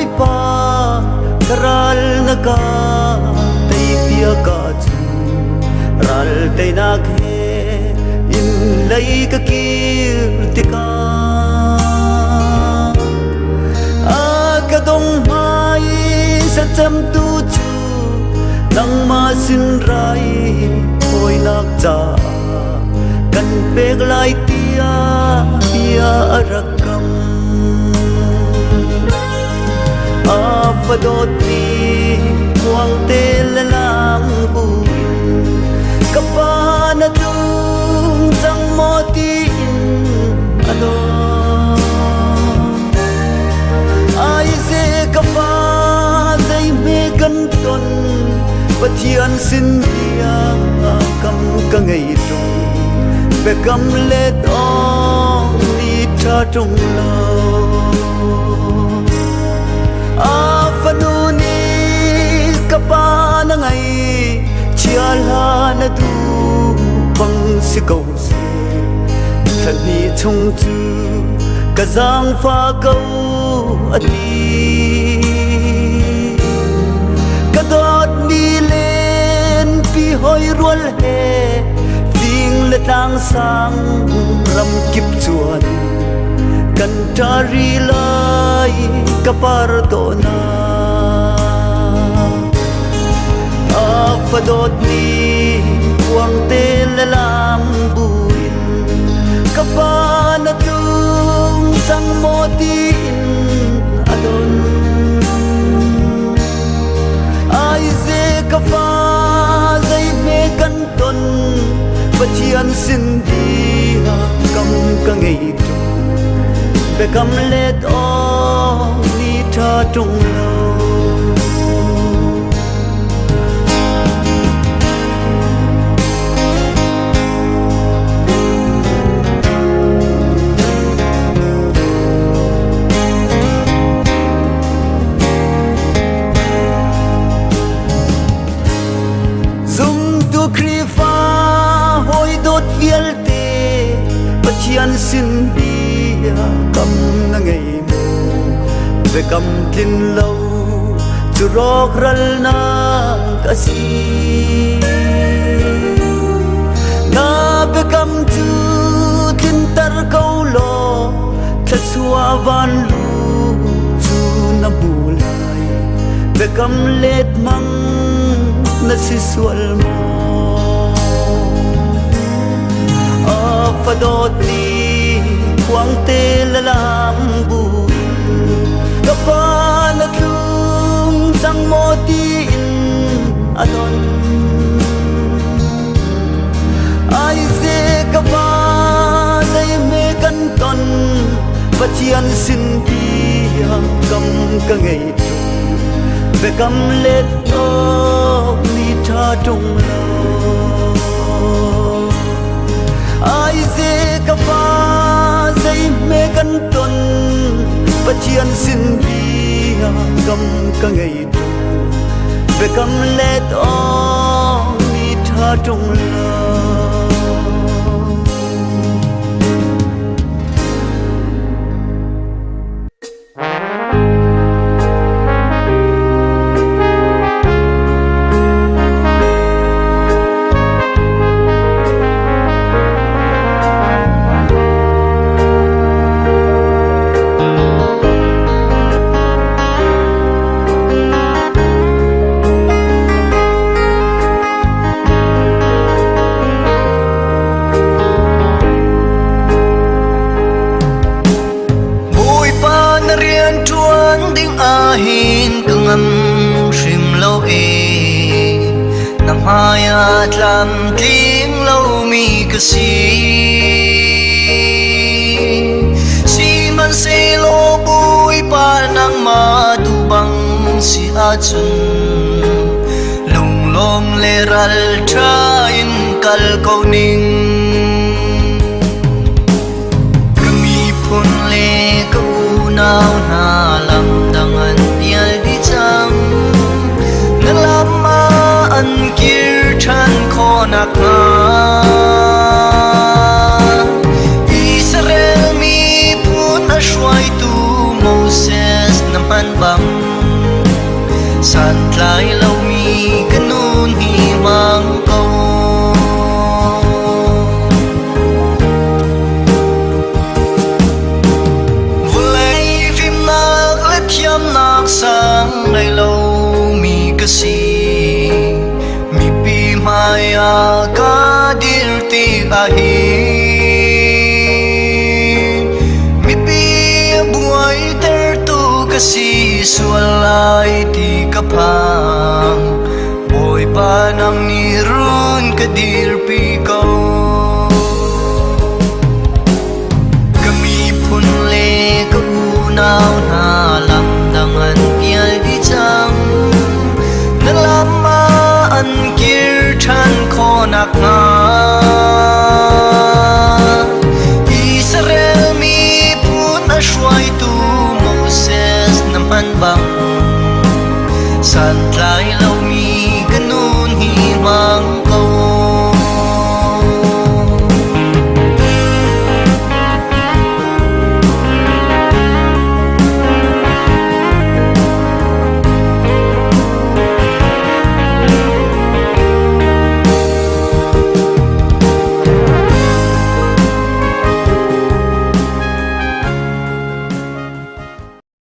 môi pa karal na ka tay pia ka chu ral tay na khe in lay ka kirtika ka dong mai sa cham tu chu nang ma sin rai hoi nak cha kan pek lai tia pia arakam Fadot ni huang tel lang buin kapana tung sang motin ado ai se kapa dai me kan ton pathian sin dia kam ka ngai tung be kam let on ni tha tung lo Fanuni kapana ngai chiala na du bang si kau se thani chung chu kazang fa kau ati kadot ni len pi hoi rual he ting le tang sang ram kip chuan kan tari lai kaparto na Fadot ni huang tel lang buin kapana tung sang motin adon ai se kafa zai me kan ton pathian sin dia kam ka ngei tu be kam let on ni tha tung lo Pathian sin dia kam na ngai mo ve kam tin lo chu rok ral na kasi na be kam chu tin tar kau lo tha suwa van lu chu na bulai ve kam let mang na si sual mo Fadot ni huang tel lam buin kapana tung sang motin adon ai se kapa zai me kan ton pathian sin dia kam ka ngai tu ve kam let o ni tha tung lo ai se kapa zai me kan ton pathian sin dia kam ka ngai tu be kam let on ni tha tung lo Lam tling lâu mi kasi si man se lo bui pa nang matubang si achun lung lom le ral train kal kau ning kami pun le kau nau na lam dangan yal di chang ngalama an kir chan khonak na Israel mi pun ashwai tu Moses naman bang san tlai lo mi kanun hi mang câu sang ngày lâu mi cái gì mi pi mai à cả dir ti à hi mi pi buai ter tu cái gì xua lại ti cái phang ôi ba nang ni run cái dir pi câu